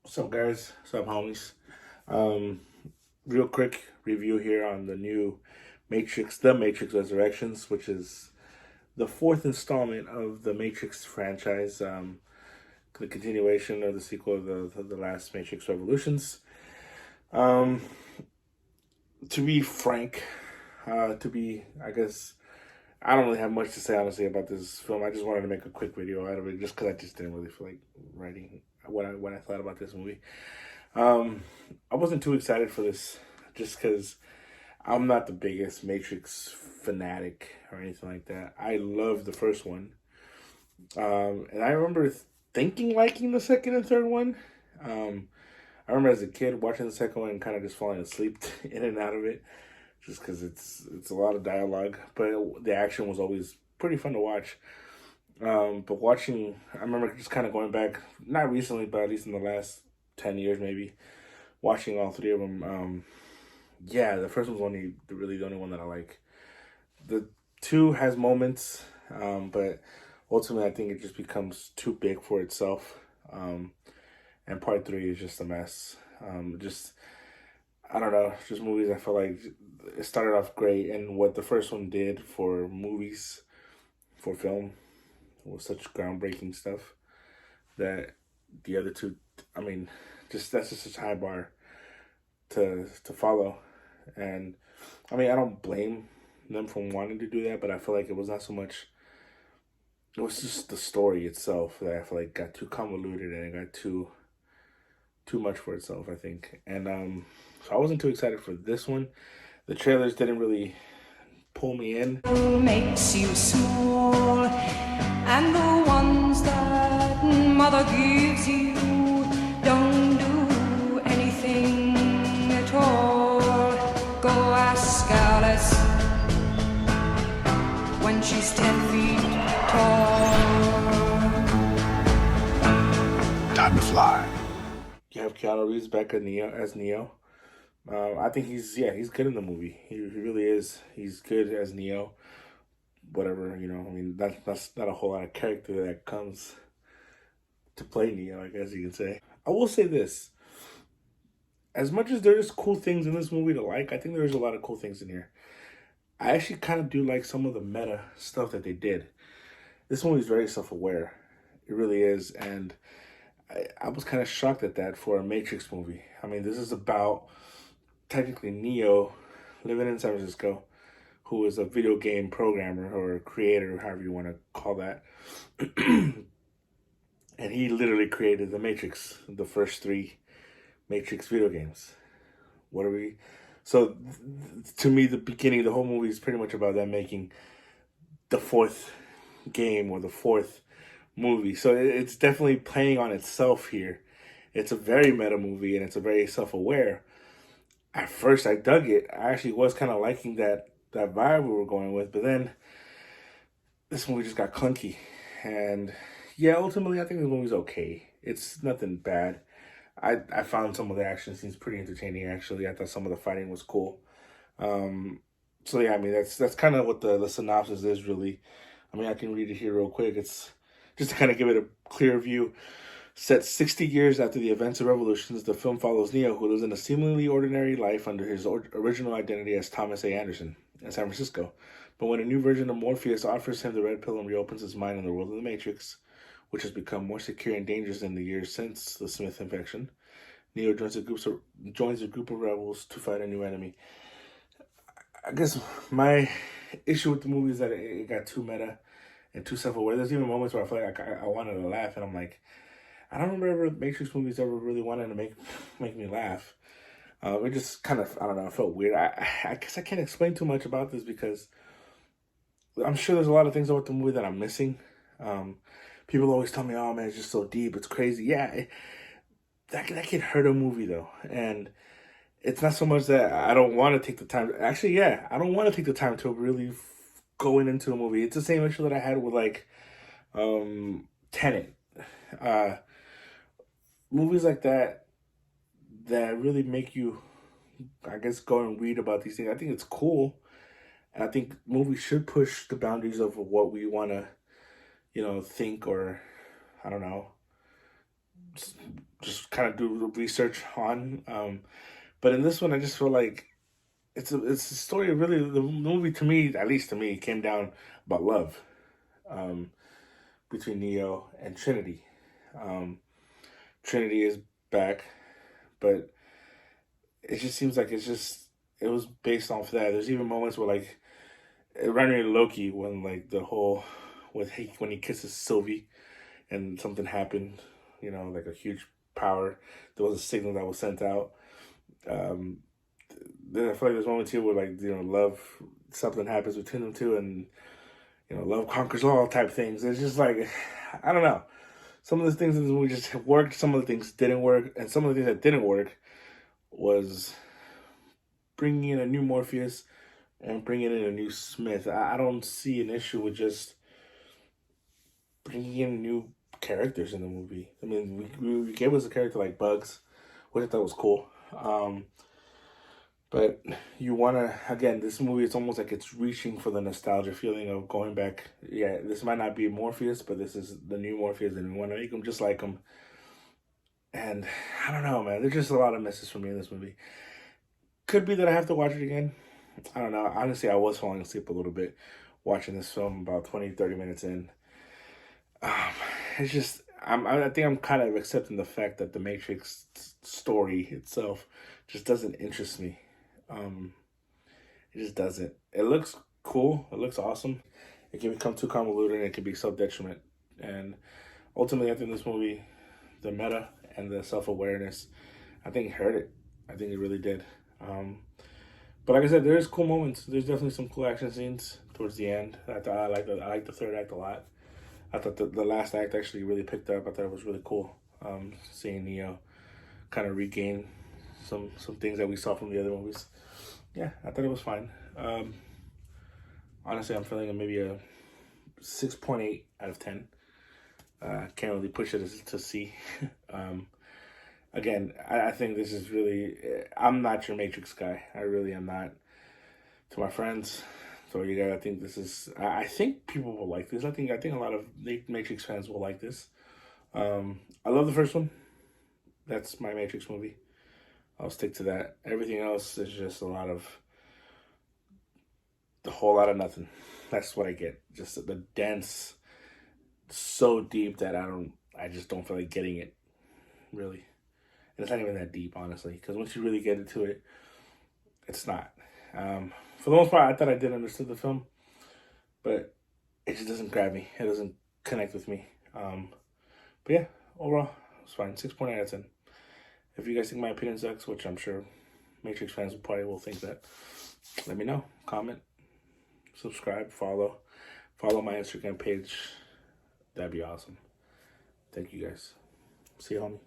What's up, guys? What's up, homies? Um, Real quick review here on the new Matrix, The Matrix Resurrections, which is the fourth installment of the Matrix franchise, the continuation of the sequel of the last Matrix Revolutions. Um, to be frank, I guess, I don't really have much to say honestly about this film. I just wanted to make a quick video out of it, just because I just didn't really feel like writing what I thought about this movie. Um, I wasn't too excited for this just because I'm not the biggest Matrix fanatic or anything like that. I love the first one. And I remember thinking liking the second and third one. Um, I remember as a kid watching the second one and kind of just falling asleep in and out of it just because it's a lot of dialogue, but the action was always pretty fun to watch. But watching, I remember just kind of going back, not recently, but at least in the last 10 years maybe, watching all three of them. Yeah, the first one's really the only one that I like. The two has moments, but ultimately I think it just becomes too big for itself. And part three is just a mess. Just I don't know, just movies. I feel like it started off great, and what the first one did for movies, for film, was such groundbreaking stuff that the other two, I mean, just that's just a high bar to follow. And I mean, I don't blame them for wanting to do that, but I feel like it was not so much. It was just the story itself that I feel like got too convoluted and it got too much for itself, I think. And so I wasn't too excited for this one. The trailers didn't really pull me in. Makes you small, and the ones that mother gives you don't do anything at all. Go ask Alice when she's 10 feet tall. Time to fly. You have Keanu Reeves back as Neo. I think he's good in the movie. He really is. He's good as Neo. Whatever, I mean, that's not a whole lot of character that comes to play Neo, I guess you can say. I will say this. As much as there's cool things in this movie to like, I think there's a lot of cool things in here. I actually kind of do like some of the meta stuff that they did. This movie is very self-aware. It really is. And I was kind of shocked at that for a Matrix movie. I mean, this is about technically Neo living in San Francisco, who is a video game programmer or creator, however you want to call that. And he literally created the Matrix, the first three Matrix video games. What are we? So, to me, the beginning, the whole movie is pretty much about them making the fourth game or the fourth movie. So it's definitely playing on itself here. It's a very meta movie and it's a very self-aware. At first, I dug it. I actually was kind of liking that vibe we were going with, but then this movie just got clunky. And yeah, ultimately, I think the movie's okay. It's nothing bad. I found some of the action scenes pretty entertaining. Actually, I thought some of the fighting was cool. So yeah, I mean that's kind of what the synopsis is really. I mean, I can read it here real quick. It's just to kind of give it a clear view. Set 60 years after the events of Revolutions, the film follows Neo, who lives in a seemingly ordinary life under his original identity as Thomas A. Anderson in San Francisco. But when a new version of Morpheus offers him the red pill and reopens his mind in the world of the Matrix, which has become more secure and dangerous in the years since the Smith infection, Neo joins a group of rebels to fight a new enemy. I guess my issue with the movie is that it got too meta and too self-aware. There's even moments where I feel like I wanted to laugh, and I'm like, I don't remember Matrix movies ever really wanting to make me laugh. It just kind of, I don't know, it felt weird. I guess I can't explain too much about this because I'm sure there's a lot of things about the movie that I'm missing. People always tell me, "Oh man, it's just so deep, it's crazy." Yeah, that can hurt a movie though, and it's not so much that I don't want to take the time. Actually, yeah, I don't want to take the time to really go into a movie. It's the same issue that I had with like Tenet. Uh, Movies like that really make you, I guess, go and read about these things. I think it's cool, and I think movies should push the boundaries of what we want to, think, or I don't know, just kind kind of do research on. But in this one, I just feel like it's a story of really the movie to me, at least to me, came down about love um, between Neo and Trinity. Um, Trinity is back, but it just seems like it was based off that. There's even moments where like it reminded me of Loki when like the whole when he kisses Sylvie and something happened, like a huge power. There was a signal that was sent out. Um, then I feel like there's moments here where like love, something happens between them two, and love conquers all type things. It's just like I don't know. Some of the things in this movie just worked. Some of the things didn't work, and some of the things that didn't work was bringing in a new Morpheus and bringing in a new Smith. I don't see an issue with just bringing in new characters in the movie. I mean, we gave us a character like Bugs, which I thought was cool. But you want to, again, this movie, it's almost like it's reaching for the nostalgia feeling of going back. Yeah, this might not be Morpheus, but this is the new Morpheus, and we want to make him just like him. And I don't know, man. There's just a lot of misses for me in this movie. Could be that I have to watch it again. I don't know. Honestly, I was falling asleep a little bit watching this film about 20, 30 minutes in. Um, it's just, I think I'm kind of accepting the fact that the Matrix story itself just doesn't interest me. It just doesn't. It looks cool. It looks awesome. It can become too convoluted and it can be self-detriment. And ultimately, I think this movie, the meta and the self-awareness, I think it hurt it. I think it really did. But like I said, there's cool moments. There's definitely some cool action scenes towards the end. I like the third act a lot. I thought the last act actually really picked up. I thought it was really cool. Seeing Neo kind of regain some things that we saw from the other movies. Yeah, I thought it was fine. Honestly, I'm feeling maybe a 6.8 out of 10. Can't really push it to C. Again, I think this is really, I'm not your Matrix guy. I really am not. To my friends, so you guys, I think this is, I think people will like this. I think a lot of Matrix fans will like this. I love the first one. That's my Matrix movie. I'll stick to that. Everything else is just a whole lot of nothing. That's what I get. Just the dense, so deep that I just don't feel like getting it, really. And it's not even that deep, honestly, because once you really get into it, it's not. For the most part, I thought I did understand the film, but it just doesn't grab me. It doesn't connect with me. But yeah, overall, it's fine. 6.8 out of 10. If you guys think my opinion sucks, which I'm sure Matrix fans probably will think that, let me know. Comment, subscribe, follow my Instagram page. That'd be awesome. Thank you guys. See you, homie.